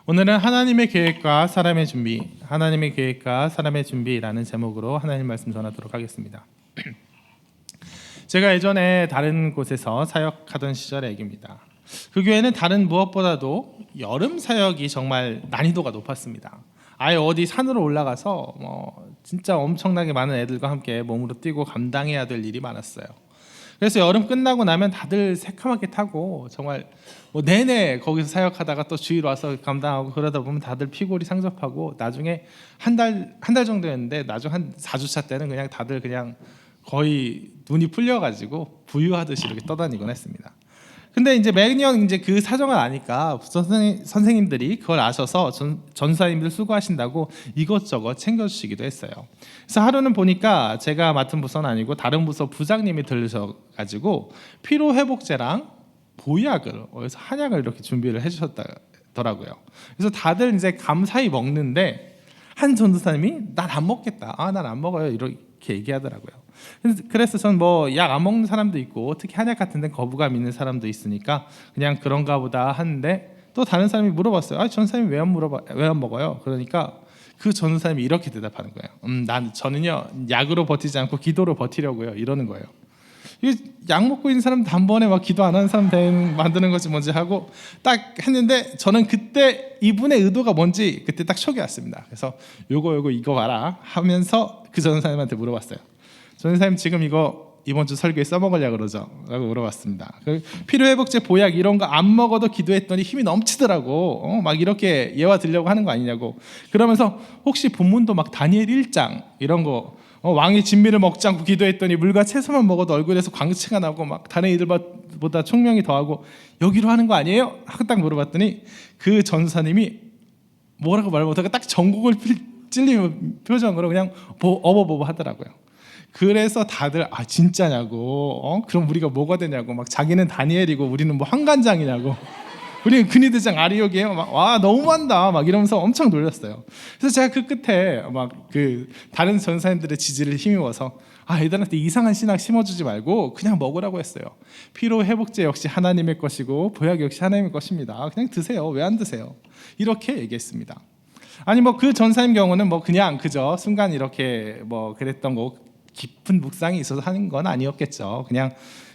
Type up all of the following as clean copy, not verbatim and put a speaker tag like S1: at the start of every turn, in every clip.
S1: 오늘은 하나님의 계획과 사람의 준비, 하나님의 계획과 사람의 준비라는 제목으로 하나님 말씀 전하도록 하겠습니다. 제가 예전에 다른 곳에서 사역하던 시절의 얘기입니다. 그 교회는 다른 무엇보다도 여름 사역이 정말 난이도가 높았습니다. 아예 어디 산으로 올라가서 진짜 엄청나게 많은 애들과 함께 몸으로 뛰고 감당해야 될 일이 많았어요. 그래서 여름 끝나고 나면 다들 새카맣게 타고 정말 내내 거기서 사역하다가 또 주위로 와서 감당하고 그러다 보면 다들 피골이 상접하고 나중에 한 달 정도였는데 나중 한 4주차 때는 그냥 다들 그냥 거의 눈이 풀려가지고 부유하듯이 이렇게 떠다니곤 했습니다. 근데 이제 매년 이제 그 사정을 아니까 선생님들이 그걸 아셔서 전사님들 수고하신다고 이것저것 챙겨주시기도 했어요. 그래서 하루는 보니까 제가 맡은 부서는 아니고 다른 부서 부장님이 들으셔가지고 피로회복제랑 보약을 어디서 한약을 이렇게 준비를 해주셨더라고요. 그래서 다들 이제 감사히 먹는데 한 전도사님이 난 안 먹겠다. 난 안 먹어요. 이렇게 얘기하더라고요. 그래서 전 약 안 먹는 사람도 있고 특히 한약 같은 데 거부감 있는 사람도 있으니까 그냥 그런가 보다 하는데 또 다른 사람이 물어봤어요. 전사님 왜 안 먹어요? 그러니까 그 전사님이 이렇게 대답하는 거예요. 저는요 약으로 버티지 않고 기도로 버티려고요. 이러는 거예요. 약 먹고 있는 사람 단번에 막 기도 안 하는 사람 만드는 거지 뭔지 하고 딱 했는데 저는 그때 이분의 의도가 뭔지 그때 딱 촉이 왔습니다. 그래서 요거 이거 봐라 하면서 그 전사님한테 물어봤어요. 전사님 지금 이거 이번 주 설교에 써먹으려고 그러죠? 라고 물어봤습니다. 피로회복제 보약 이런 거 안 먹어도 기도했더니 힘이 넘치더라고. 막 이렇게 예화 들려고 하는 거 아니냐고. 그러면서 혹시 본문도 막 다니엘 1장 이런 거 왕의 진미를 먹지 않고 기도했더니 물과 채소만 먹어도 얼굴에서 광채가 나고 막 다른 이들보다 총명이 더하고 여기로 하는 거 아니에요? 하고 딱 물어봤더니 그 전사님이 뭐라고 말 못하고 딱 전곡을 찔리는 표정으로 그냥 어버버버 하더라고요. 그래서 다들 진짜냐고 그럼 우리가 뭐가 되냐고 막 자기는 다니엘이고 우리는 뭐 한간장이냐고 우리는 근위대장 아리옥이에요. 와 너무한다 막 이러면서 엄청 놀렸어요. 그래서 제가 그 끝에 막 그 다른 전사님들의 지지를 힘입어서 애들한테 이상한 신학 심어주지 말고 그냥 먹으라고 했어요. 피로 회복제 역시 하나님의 것이고 보약 역시 하나님의 것입니다. 그냥 드세요. 왜 안 드세요? 이렇게 얘기했습니다. 아니 그 전사님 경우는 그냥 그저 순간 이렇게 그랬던 거 깊은 묵상이 있어서 하는 건 아니었겠죠. 그냥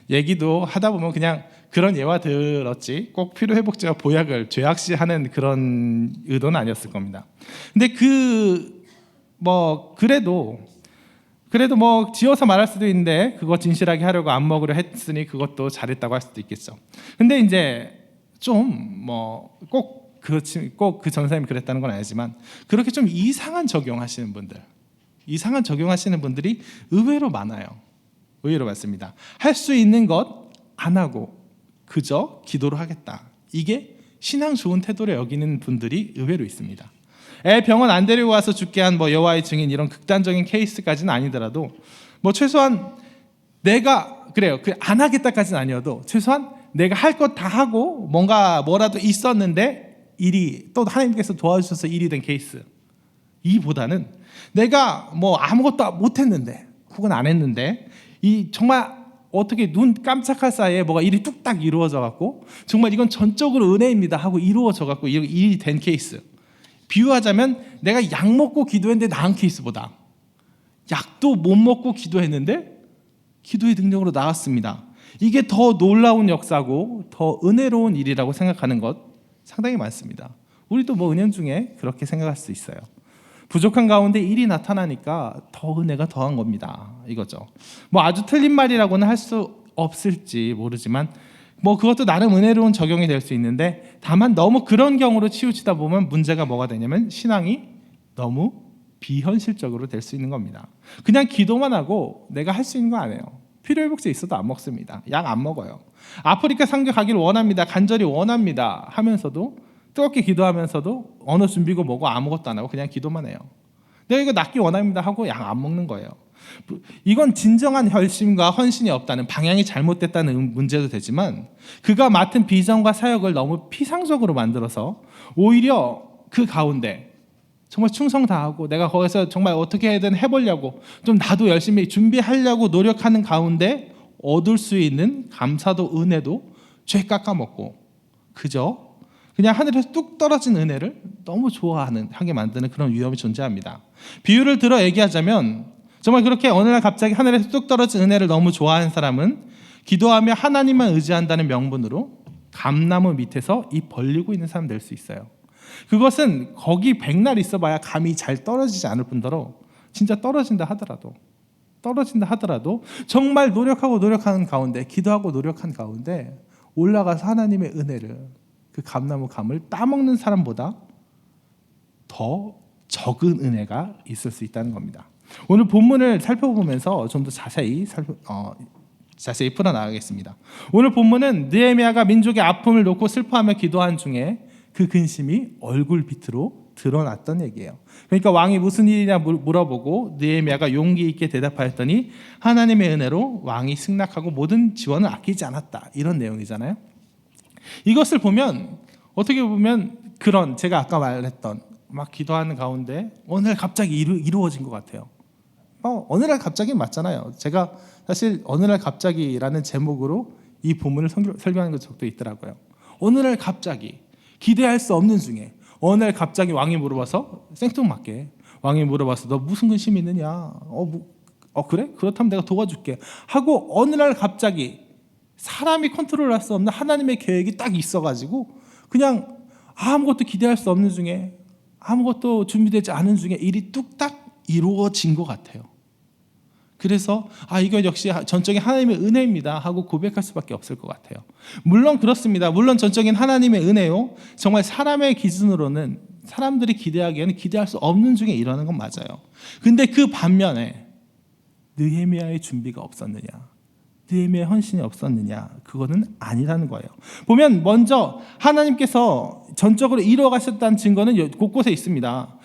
S1: 얘기도 하다 보면 그냥 그런 예화 들었지 꼭 피로회복제와 보약을 죄악시하는 그런 의도는 아니었을 겁니다. 근데 그래도 지어서 말할 수도 있는데 그거 진실하게 하려고 안 먹으려 했으니 그것도 잘했다고 할 수도 있겠죠. 근데 이제 좀 꼭 그 전사님이 그랬다는 건 아니지만 그렇게 좀 이상한 적용하시는 분들이 의외로 많아요. 의외로 많습니다. 할 수 있는 것 안 하고 그저 기도를 하겠다. 이게 신앙 좋은 태도로 여기는 분들이 의외로 있습니다. 애 병원 안 데리고 와서 죽게 한 여호와의 증인 이런 극단적인 케이스까지는 아니더라도 최소한 내가 안 하겠다까지는 아니어도 최소한 내가 할 것 다 하고 뭐라도 있었는데 일이 또 하나님께서 도와주셔서 일이 된 케이스 이보다는 내가 아무것도 못했는데 혹은 안 했는데 정말 어떻게 눈 깜짝할 사이에 일이 뚝딱 이루어져 갖고 정말 이건 전적으로 은혜입니다 하고 이루어져 갖고 일이 된 케이스. 비유하자면 내가 약 먹고 기도했는데 나은 케이스보다 약도 못 먹고 기도했는데 기도의 능력으로 나았습니다. 이게 더 놀라운 역사고 더 은혜로운 일이라고 생각하는 것 상당히 많습니다. 우리도 은연 중에 그렇게 생각할 수 있어요. 부족한 가운데 일이 나타나니까 더 은혜가 더한 겁니다. 이거죠. 아주 틀린 말이라고는 할 수 없을지 모르지만 그것도 나름 은혜로운 적용이 될 수 있는데 다만 너무 그런 경우로 치우치다 보면 문제가 뭐가 되냐면 신앙이 너무 비현실적으로 될 수 있는 겁니다. 그냥 기도만 하고 내가 할 수 있는 거 안 해요. 피로회복제 있어도 안 먹습니다. 약 안 먹어요. 아프리카 선교 가기를 원합니다. 간절히 원합니다 하면서도 뜨겁게 기도하면서도 언어 준비고 뭐고 아무것도 안 하고 그냥 기도만 해요. 내가 이거 낫기 원합니다 하고 약 안 먹는 거예요. 이건 진정한 결심과 헌신이 없다는 방향이 잘못됐다는 문제도 되지만 그가 맡은 비전과 사역을 너무 피상적으로 만들어서 오히려 그 가운데 정말 충성 다하고 내가 거기서 정말 어떻게 해든 해보려고 좀 나도 열심히 준비하려고 노력하는 가운데 얻을 수 있는 감사도 은혜도 죄 깎아먹고 그저 그냥 하늘에서 뚝 떨어진 은혜를 너무 하게 만드는 그런 위험이 존재합니다. 비유를 들어 얘기하자면 정말 그렇게 어느 날 갑자기 하늘에서 뚝 떨어진 은혜를 너무 좋아하는 사람은 기도하며 하나님만 의지한다는 명분으로 감나무 밑에서 입 벌리고 있는 사람 될 수 있어요. 그것은 거기 백날 있어봐야 감이 잘 떨어지지 않을 뿐더러 진짜 떨어진다 하더라도 정말 노력하는 가운데, 기도하고 노력한 가운데 올라가서 하나님의 은혜를, 그 감나무 감을 따먹는 사람보다 더 적은 은혜가 있을 수 있다는 겁니다. 오늘 본문을 살펴보면서 좀 더 자세히 풀어나가겠습니다. 오늘 본문은 느헤미야가 민족의 아픔을 놓고 슬퍼하며 기도한 중에 그 근심이 얼굴빛으로 드러났던 얘기예요. 그러니까 왕이 무슨 일이냐 물어보고 느헤미야가 용기 있게 대답하였더니 하나님의 은혜로 왕이 승낙하고 모든 지원을 아끼지 않았다, 이런 내용이잖아요. 이것을 보면 어떻게 보면 그런 제가 아까 말했던 막 기도하는 가운데 어느 날 갑자기 이루어진 것 같아요. 어느 날 갑자기 맞잖아요. 제가 사실 어느 날 갑자기라는 제목으로 이 본문을 설교하는 적도 있더라고요. 어느 날 갑자기 기대할 수 없는 중에 어느 날 갑자기 왕이 물어봐서 생뚱맞게 왕이 물어봐서 너 무슨 근심이 있느냐? 그래? 그렇다면 내가 도와줄게 하고 어느 날 갑자기 사람이 컨트롤할 수 없는 하나님의 계획이 딱 있어가지고 그냥 아무것도 기대할 수 없는 중에 아무것도 준비되지 않은 중에 일이 뚝딱 이루어진 것 같아요. 그래서 이거 역시 전적인 하나님의 은혜입니다 하고 고백할 수밖에 없을 것 같아요. 물론 그렇습니다. 물론 전적인 하나님의 은혜요, 정말 사람의 기준으로는 사람들이 기대하기에는 기대할 수 없는 중에 일어나는 건 맞아요. 근데 그 반면에 느헤미야의 준비가 없었느냐, 느헤미야의 헌신이 없었느냐, 그거는 아니라는 거예요. 보면 먼저 하나님께서 전적으로 이루어가셨다는 증거는 곳곳에 있습니다.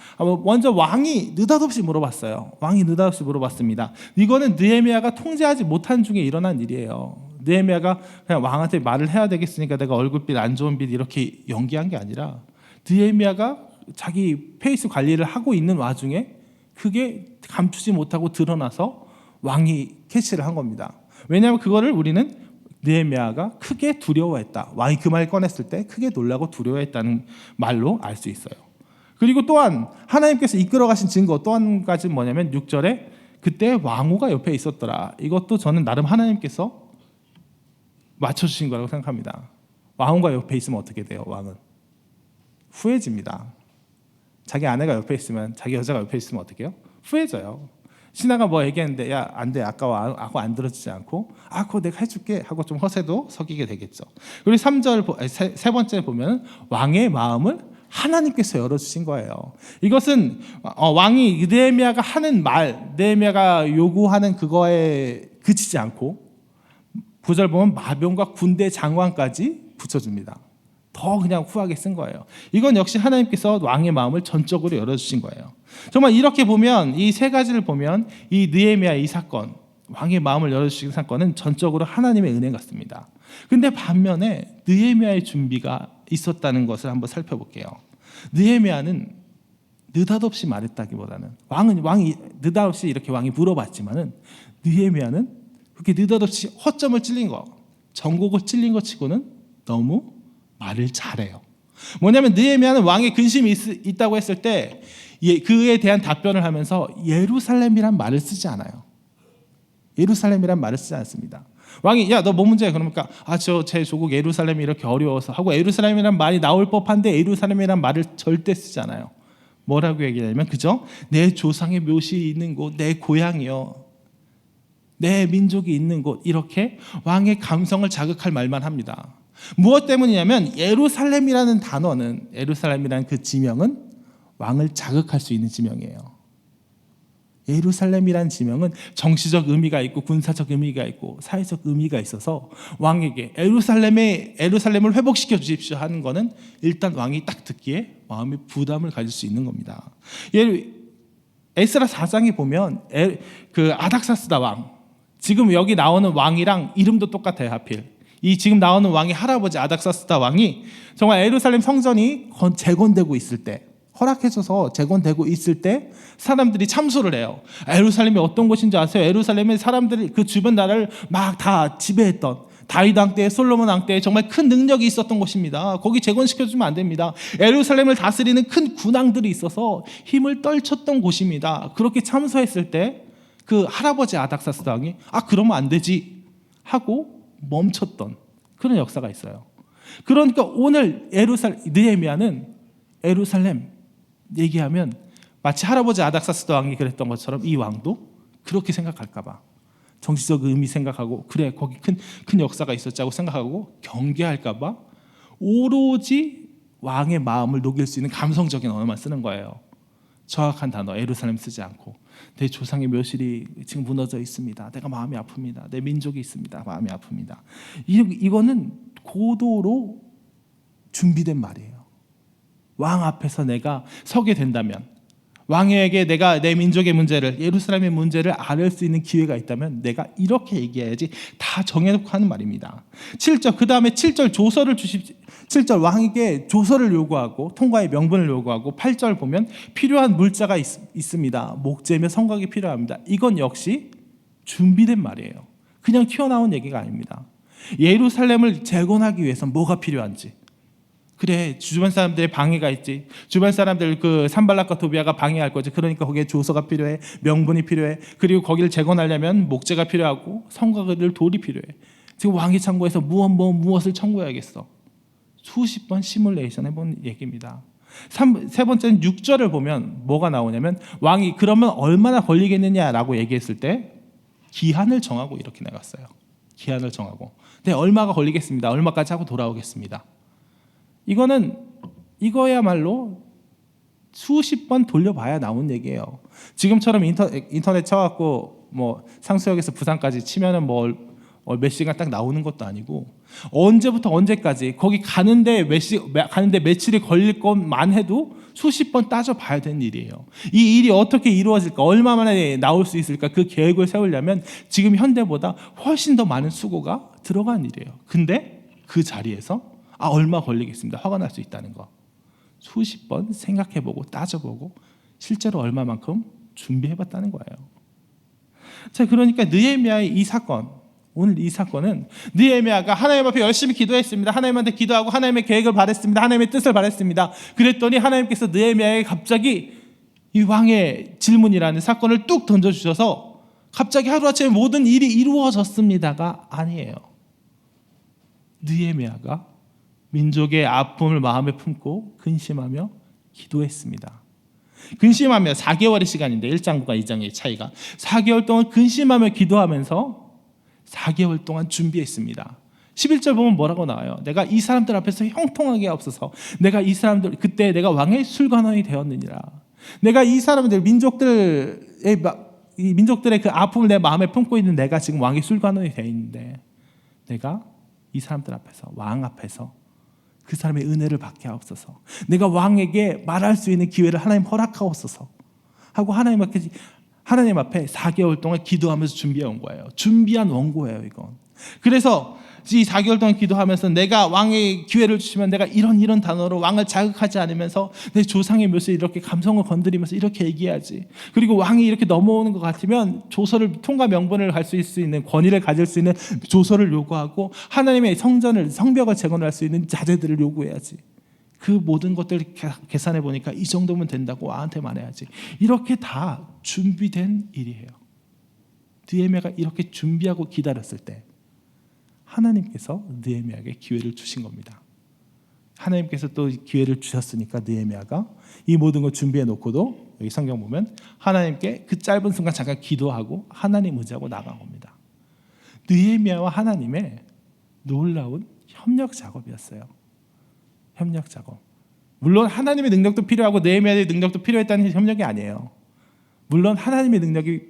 S1: 먼저 왕이 느닷없이 물어봤어요. 왕이 느닷없이 물어봤습니다. 이거는 느헤미야가 통제하지 못한 중에 일어난 일이에요. 느헤미야가 그냥 왕한테 말을 해야 되겠으니까 내가 얼굴빛 안 좋은 빛 이렇게 연기한 게 아니라 느헤미야가 자기 페이스 관리를 하고 있는 와중에 그게 감추지 못하고 드러나서 왕이 캐치를 한 겁니다. 왜냐하면 그거를 우리는 느헤미야가 크게 두려워했다, 왕이 그 말 꺼냈을 때 크게 놀라고 두려워했다는 말로 알 수 있어요. 그리고 또한 하나님께서 이끌어 가신 증거 또 한 가지는 뭐냐면 6절에 그때 왕후가 옆에 있었더라. 이것도 저는 나름 하나님께서 맞춰주신 거라고 생각합니다. 왕후가 옆에 있으면 어떻게 돼요? 왕은 후회집니다. 자기 아내가 옆에 있으면, 자기 여자가 옆에 있으면 어떻게 해요? 후회져요. 신하가 뭐 얘기했는데 야 안 돼, 아까워 하고 안 들어주지 않고 그거 내가 해줄게 하고 좀 허세도 속이게 되겠죠. 그리고 3절 세 번째 보면 왕의 마음을 하나님께서 열어주신 거예요. 이것은 왕이 느헤미야가 하는 말, 느헤미야가 요구하는 그거에 그치지 않고 9절 보면 마병과 군대 장관까지 붙여줍니다. 더 그냥 후하게 쓴 거예요. 이건 역시 하나님께서 왕의 마음을 전적으로 열어주신 거예요. 정말 이렇게 보면 이 세 가지를 보면 이 느헤미야 이 사건, 왕의 마음을 열어주신 사건은 전적으로 하나님의 은혜 같습니다. 근데 반면에 느헤미야의 준비가 있었다는 것을 한번 살펴볼게요. 느헤미야는 느닷없이 말했다기보다는 왕이 느닷없이 이렇게 왕이 물어봤지만은 느헤미야는 그렇게 느닷없이 허점을 찔린 거, 전곡을 찔린 것 치고는 너무 말을 잘해요. 뭐냐면 느헤미야는 왕의 근심이 있다고 했을 때 그에 대한 답변을 하면서 예루살렘이란 말을 쓰지 않아요. 예루살렘이란 말을 쓰지 않습니다. 왕이 야 너 뭐 문제야? 그러니까 제 조국 예루살렘이 이렇게 어려워서 하고 예루살렘이란 말이 나올 법한데 예루살렘이란 말을 절대 쓰지 않아요. 뭐라고 얘기하냐면 그죠? 내 조상의 묘실이 있는 곳, 내 고향이요, 내 민족이 있는 곳, 이렇게 왕의 감성을 자극할 말만 합니다. 무엇 때문이냐면 예루살렘이라는 단어는, 예루살렘이라는 그 지명은 왕을 자극할 수 있는 지명이에요. 예루살렘이라는 지명은 정치적 의미가 있고 군사적 의미가 있고 사회적 의미가 있어서 왕에게 예루살렘을 회복시켜 주십시오 하는 거는 일단 왕이 딱 듣기에 마음의 부담을 가질 수 있는 겁니다. 에스라 4장에 보면 그 아닥사스다 왕, 지금 여기 나오는 왕이랑 이름도 똑같아요. 하필 이 지금 나오는 왕이 할아버지 아닥사스다 왕이 정말 예루살렘 성전이 재건되고 있을 때, 허락해줘서 재건되고 있을 때 사람들이 참소를 해요. 예루살렘이 어떤 곳인지 아세요? 예루살렘의 사람들이 그 주변 나라를 막 다 지배했던, 다윗 왕 때, 솔로몬 왕 때 정말 큰 능력이 있었던 곳입니다. 거기 재건시켜주면 안 됩니다. 예루살렘을 다스리는 큰 군왕들이 있어서 힘을 떨쳤던 곳입니다. 그렇게 참소했을 때 그 할아버지 아닥사스 왕이 그러면 안 되지 하고 멈췄던 그런 역사가 있어요. 그러니까 오늘 느헤미야는 예루살렘 얘기하면 마치 할아버지 아닥사스 왕이 그랬던 것처럼 이 왕도 그렇게 생각할까 봐 정치적 의미 생각하고 그래 거기 큰 역사가 있었자고 생각하고 경계할까 봐 오로지 왕의 마음을 녹일 수 있는 감성적인 언어만 쓰는 거예요. 정확한 단어 예루살렘 쓰지 않고 내 조상의 묘실이 지금 무너져 있습니다. 내가 마음이 아픕니다. 내 민족이 있습니다. 마음이 아픕니다. 이거는 고도로 준비된 말이에요. 왕 앞에서 내가 서게 된다면 왕에게 내가 내 민족의 문제를 예루살렘의 문제를 알을 수 있는 기회가 있다면 내가 이렇게 얘기해야지 다 정해놓고 하는 말입니다. 7절 그 다음에 7절 조서를 주십시오. 7절 왕에게 조서를 요구하고 통과의 명분을 요구하고 8절 보면 필요한 물자가 있습니다. 목재며 성곽이 필요합니다. 이건 역시 준비된 말이에요. 그냥 튀어나온 얘기가 아닙니다. 예루살렘을 재건하기 위해서 뭐가 필요한지 그래 주변 사람들의 방해가 있지. 주변 사람들 그 산발락과 도비아가 방해할 거지. 그러니까 거기에 조서가 필요해. 명분이 필요해. 그리고 거기를 재건하려면 목재가 필요하고 성곽을 돌이 필요해. 지금 왕의 창고에서 무엇을 청구해야겠어. 수십 번 시뮬레이션 해본 얘기입니다. 세 번째는 6절을 보면 뭐가 나오냐면 왕이 그러면 얼마나 걸리겠느냐라고 얘기했을 때 기한을 정하고 이렇게 나갔어요. 기한을 정하고 네 얼마가 걸리겠습니다. 얼마까지 하고 돌아오겠습니다. 이거야말로 수십 번 돌려봐야 나온 얘기예요. 지금처럼 인터넷 쳐갖고 뭐 상수역에서 부산까지 치면은 몇 시간 딱 나오는 것도 아니고 언제부터 언제까지 거기 가는데 며칠이 걸릴 것만 해도 수십 번 따져봐야 되는 일이에요. 이 일이 어떻게 이루어질까, 얼마 만에 나올 수 있을까, 그 계획을 세우려면 지금 현대보다 훨씬 더 많은 수고가 들어간 일이에요. 근데 그 자리에서 얼마 걸리겠습니다. 화가 날 수 있다는 거. 수십 번 생각해보고 따져보고 실제로 얼마만큼 준비해봤다는 거예요. 자, 그러니까 느헤미야의 이 사건, 오늘 이 사건은 느헤미야가 하나님 앞에 열심히 기도했습니다. 하나님한테 기도하고 하나님의 계획을 바랬습니다. 하나님의 뜻을 바랬습니다. 그랬더니 하나님께서 느헤미야에게 갑자기 이 왕의 질문이라는 사건을 뚝 던져주셔서 갑자기 하루아침에 모든 일이 이루어졌습니다가 아니에요. 느헤미야가 민족의 아픔을 마음에 품고 근심하며 기도했습니다. 근심하며 4개월의 시간인데 1장과 2장의 차이가 4개월 동안 근심하며 기도하면서 4개월 동안 준비했습니다. 11절 보면 뭐라고 나와요? 내가 이 사람들 앞에서 형통하게 하옵소서. 내가 이 사람들 그때 내가 왕의 술관원이 되었느니라. 내가 이 사람들 민족들의 그 아픔을 내 마음에 품고 있는 내가 지금 왕의 술관원이 되어 있는데 내가 이 사람들 앞에서 왕 앞에서 그 사람의 은혜를 받게 하옵소서. 내가 왕에게 말할 수 있는 기회를 하나님 허락하옵소서 하고 하나님 앞에 4개월 동안 기도하면서 준비해온 거예요. 준비한 원고예요, 이건. 그래서 이 4개월 동안 기도하면서 내가 왕의 기회를 주시면 내가 이런 단어로 왕을 자극하지 않으면서 내 조상의 묘실 이렇게 감성을 건드리면서 이렇게 얘기해야지. 그리고 왕이 이렇게 넘어오는 것 같으면 조서를 통과 명분을 갈 수 있는 권위를 가질 수 있는 조서를 요구하고 하나님의 성벽을 재건할 수 있는 자재들을 요구해야지. 그 모든 것들을 계산해 보니까 이 정도면 된다고 왕한테 말해야지. 이렇게 다 준비된 일이에요. 느헤미야가 이렇게 준비하고 기다렸을 때 하나님께서 느헤미야에게 기회를 주신 겁니다. 하나님께서 또 기회를 주셨으니까 느헤미야가 이 모든 걸 준비해 놓고도 여기 성경 보면 하나님께 그 짧은 순간 잠깐 기도하고 하나님 의지하고 나간 겁니다. 느헤미야와 하나님의 놀라운 협력 작업이었어요. 협력 작업. 물론 하나님의 능력도 필요하고 느헤미야의 능력도 필요했다는 협력이 아니에요. 물론 하나님의 능력이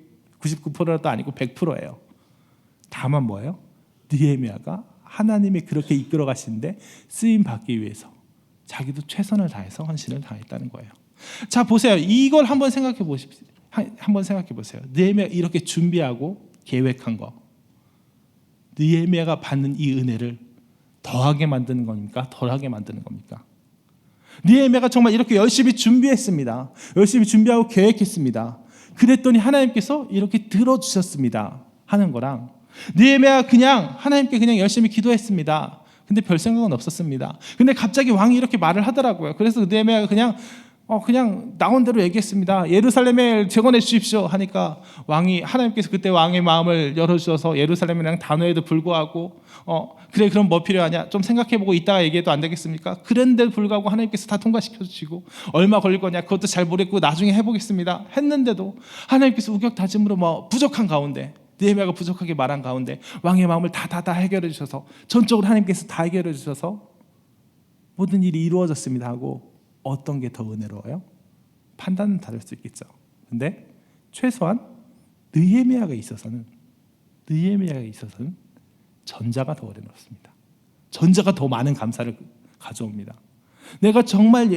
S1: 99%도 아니고 100%예요. 다만 뭐예요? 느헤미야가 하나님이 그렇게 이끌어 가시는데 쓰임 받기 위해서 자기도 최선을 다해서 헌신을 다했다는 거예요. 자, 보세요. 이걸 한번 생각해 보십시오. 한번 생각해 보세요. 느헤미야 이렇게 준비하고 계획한 거. 느헤미야가 받는 이 은혜를 더하게 만드는 겁니까? 덜하게 만드는 겁니까? 느헤미야가 정말 이렇게 열심히 준비했습니다. 열심히 준비하고 계획했습니다. 그랬더니 하나님께서 이렇게 들어주셨습니다 하는 거랑 느헤미야가 그냥 하나님께 그냥 열심히 기도했습니다. 근데 별 생각은 없었습니다. 근데 갑자기 왕이 이렇게 말을 하더라고요. 그래서 느헤미야가 그냥 나온 대로 얘기했습니다. 예루살렘에 재건해 주십시오 하니까 왕이, 하나님께서 그때 왕의 마음을 열어주셔서 예루살렘이랑 단호에도 불구하고 그래 그럼 뭐 필요하냐 좀 생각해보고 이따가 얘기해도 안 되겠습니까? 그런데도 불구하고 하나님께서 다 통과시켜 주시고 얼마 걸릴 거냐 그것도 잘 모르겠고 나중에 해보겠습니다 했는데도 하나님께서 우격다짐으로 뭐 부족한 가운데, 느헤미야가 부족하게 말한 가운데 왕의 마음을 다 해결해 주셔서, 전적으로 하나님께서 다 해결해 주셔서 모든 일이 이루어졌습니다 하고, 어떤 게 더 은혜로워요? 판단은 다를 수 있겠죠. 근데 최소한 느헤미야가 있어서는 전자가 더 어렵습니다. 전자가 더 많은 감사를 가져옵니다. 내가 정말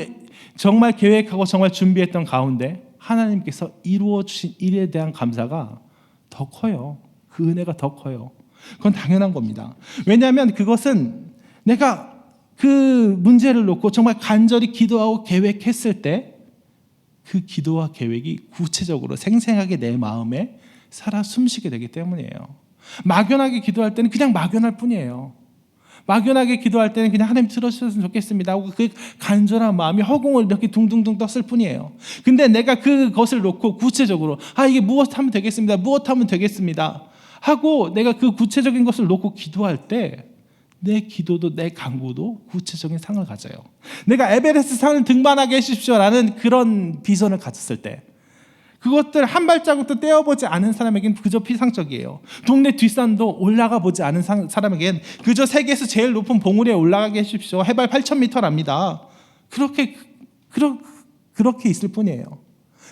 S1: 계획하고 정말 준비했던 가운데 하나님께서 이루어 주신 일에 대한 감사가 더 커요. 그 은혜가 더 커요. 그건 당연한 겁니다. 왜냐하면 그것은 내가 그 문제를 놓고 정말 간절히 기도하고 계획했을 때 그 기도와 계획이 구체적으로 생생하게 내 마음에 살아 숨쉬게 되기 때문이에요. 막연하게 기도할 때는 그냥 막연할 뿐이에요. 막연하게 기도할 때는 그냥 하나님 들어주셨으면 좋겠습니다 하고 그 간절한 마음이 허공을 이렇게 둥둥둥 떴을 뿐이에요. 근데 내가 그것을 놓고 구체적으로 이게 무엇 하면 되겠습니다 하고 내가 그 구체적인 것을 놓고 기도할 때 내 기도도 내 간구도 구체적인 상을 가져요. 내가 에베레스트 산을 등반하게 해주십시오라는 그런 비전을 가졌을 때 그것들 한 발자국도 떼어보지 않은 사람에겐 그저 피상적이에요. 동네 뒷산도 올라가 보지 않은 사람에겐 그저 세계에서 제일 높은 봉우리에 올라가게 해주십시오. 해발 8,000m랍니다. 그렇게 있을 뿐이에요.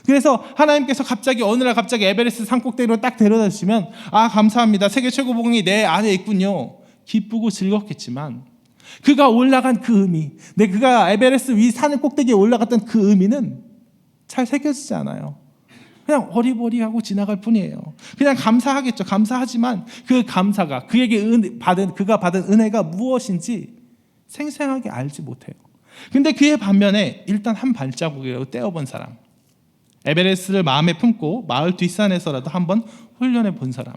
S1: 그래서 하나님께서 어느 날 갑자기 에베레스트 산 꼭대기로 딱 데려다 주시면 감사합니다. 세계 최고 봉이 내 안에 있군요. 기쁘고 즐겁겠지만 그가 올라간 그 의미, 그가 에베레스트 위 산 꼭대기에 올라갔던 그 의미는 잘 새겨지지 않아요. 그냥 어리버리하고 지나갈 뿐이에요. 그냥 감사하겠죠. 감사하지만 그 감사가 그가 받은 은혜가 무엇인지 생생하게 알지 못해요. 근데 그의 반면에 일단 한 발자국이라도 떼어본 사람, 에베레스트를 마음에 품고 마을 뒷산에서라도 한번 훈련해 본 사람,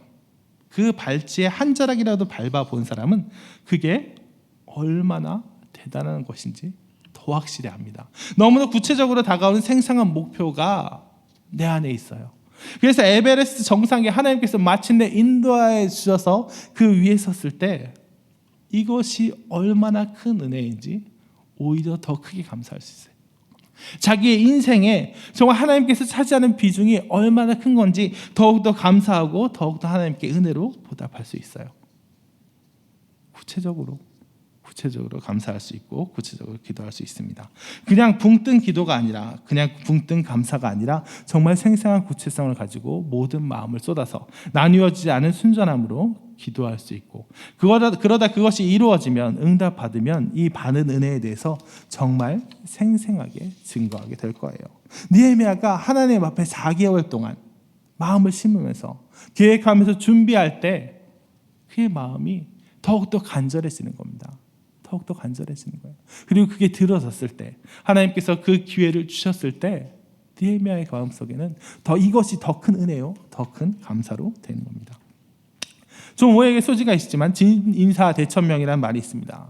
S1: 그 발치에 한 자락이라도 밟아본 사람은 그게 얼마나 대단한 것인지 더 확실히 압니다. 너무나 구체적으로 다가오는 생생한 목표가 내 안에 있어요. 그래서 에베레스트 정상에 하나님께서 마침내 인도하여 주셔서 그 위에 섰을 때 이것이 얼마나 큰 은혜인지 오히려 더 크게 감사할 수 있어요. 자기의 인생에 정말 하나님께서 차지하는 비중이 얼마나 큰 건지 더욱더 감사하고 더욱더 하나님께 은혜로 보답할 수 있어요. 구체적으로 감사할 수 있고 구체적으로 기도할 수 있습니다. 그냥 붕뜬 기도가 아니라, 그냥 붕뜬 감사가 아니라 정말 생생한 구체성을 가지고 모든 마음을 쏟아서 나뉘어지지 않은 순전함으로 기도할 수 있고, 그러다 그것이 이루어지면, 응답받으면 이 받은 은혜에 대해서 정말 생생하게 증거하게 될 거예요. 느헤미야가 하나님 앞에 4개월 동안 마음을 심으면서 계획하면서 준비할 때 그의 마음이 더욱더 간절해지는 겁니다. 더욱더 간절해지는 거예요. 그리고 그게 들어섰을 때, 하나님께서 그 기회를 주셨을 때 느헤미야의 마음속에는 이것이 더 큰 은혜요, 더 큰 감사로 되는 겁니다. 좀 오해의 소지가 있지만 진인사대천명이라는 말이 있습니다.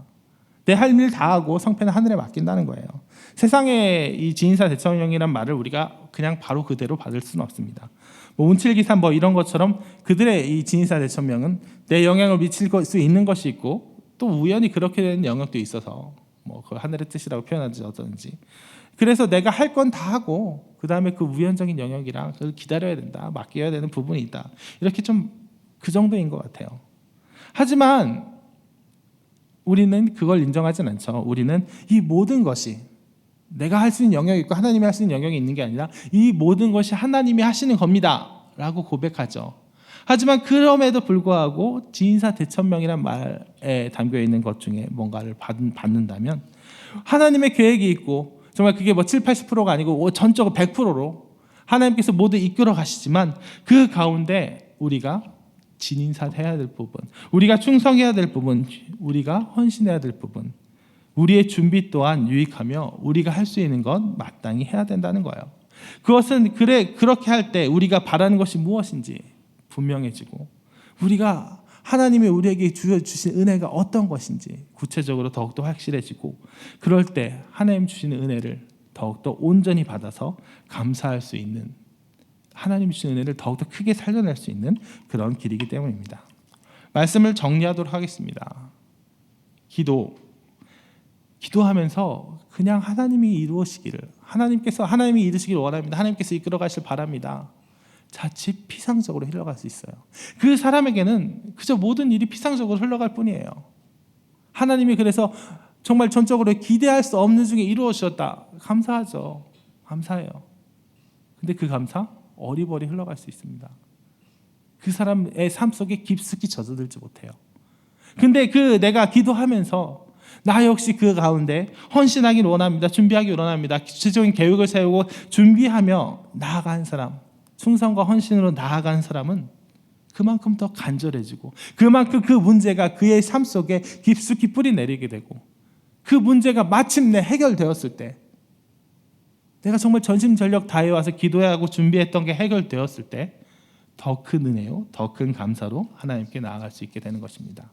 S1: 내 할 일 다 하고 성패는 하늘에 맡긴다는 거예요. 세상에 이 진인사대천명이라는 말을 우리가 그냥 바로 그대로 받을 수는 없습니다. 운칠기산 이런 것처럼 그들의 이 진인사대천명은 내 영향을 미칠 수 있는 것이 있고, 또 우연히 그렇게 되는 영역도 있어서 그 하늘의 뜻이라고 표현하지 어떤지. 그래서 내가 할 건 다 하고 그 다음에 그 우연적인 영역이랑 그걸 기다려야 된다, 맡겨야 되는 부분이 있다. 이렇게 좀 그 정도인 것 같아요. 하지만 우리는 그걸 인정하진 않죠. 우리는 이 모든 것이 내가 할 수 있는 영역이 있고 하나님이 할 수 있는 영역이 있는 게 아니라 이 모든 것이 하나님이 하시는 겁니다 라고 고백하죠. 하지만 그럼에도 불구하고 진인사대천명이란 말에 담겨있는 것 중에 뭔가를 받는다면 하나님의 계획이 있고, 정말 그게 7, 80%가 아니고 전적으로 100%로 하나님께서 모두 이끌어 가시지만 그 가운데 우리가 진인사해야 될 부분, 우리가 충성해야 될 부분, 우리가 헌신해야 될 부분, 우리의 준비 또한 유익하며 우리가 할 수 있는 건 마땅히 해야 된다는 거예요. 그것은 그렇게 할 때 우리가 바라는 것이 무엇인지 분명해지고, 우리가 하나님이 우리에게 주신 은혜가 어떤 것인지 구체적으로 더욱더 확실해지고, 그럴 때 하나님 주시는 은혜를 더욱더 온전히 받아서 감사할 수 있는, 하나님 주시는 은혜를 더욱더 크게 살려낼 수 있는 그런 길이기 때문입니다. 말씀을 정리하도록 하겠습니다. 기도하면서 그냥 하나님이 이루시기를, 하나님이 이루시기를 원합니다. 하나님께서 이끌어 가실 바랍니다. 자칫 피상적으로 흘러갈 수 있어요. 그 사람에게는 그저 모든 일이 피상적으로 흘러갈 뿐이에요. 하나님이 그래서 정말 전적으로 기대할 수 없는 중에 이루어주셨다. 감사하죠. 감사해요. 근데 그 감사 어리버리 흘러갈 수 있습니다. 그 사람의 삶 속에 깊숙이 젖어들지 못해요. 근데 내가 기도하면서 나 역시 그 가운데 헌신하기를 원합니다. 준비하기를 원합니다. 구체적인 계획을 세우고 준비하며 나아간 사람, 충성과 헌신으로 나아간 사람은 그만큼 더 간절해지고, 그만큼 그 문제가 그의 삶 속에 깊숙이 뿌리 내리게 되고, 그 문제가 마침내 해결되었을 때, 내가 정말 전심전력 다해 와서 기도하고 준비했던 게 해결되었을 때 더 큰 은혜요, 더 큰 감사로 하나님께 나아갈 수 있게 되는 것입니다.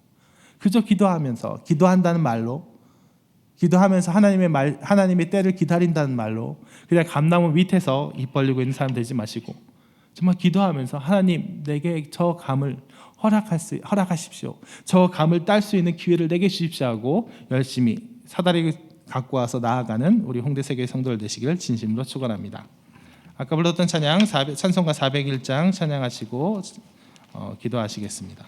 S1: 그저 기도한다는 말로, 기도하면서 하나님의 때를 기다린다는 말로 그냥 감나무 밑에서 입 벌리고 있는 사람 되지 마시고, 정말 기도하면서 하나님, 내게 저 감을 허락하십시오. 저 감을 딸 수 있는 기회를 내게 주십시오 하고 열심히 사다리 갖고 와서 나아가는 우리 홍대세계 성도들 되시길 진심으로 축원합니다. 아까 불렀던 찬송가 401장 찬양하시고 기도하시겠습니다.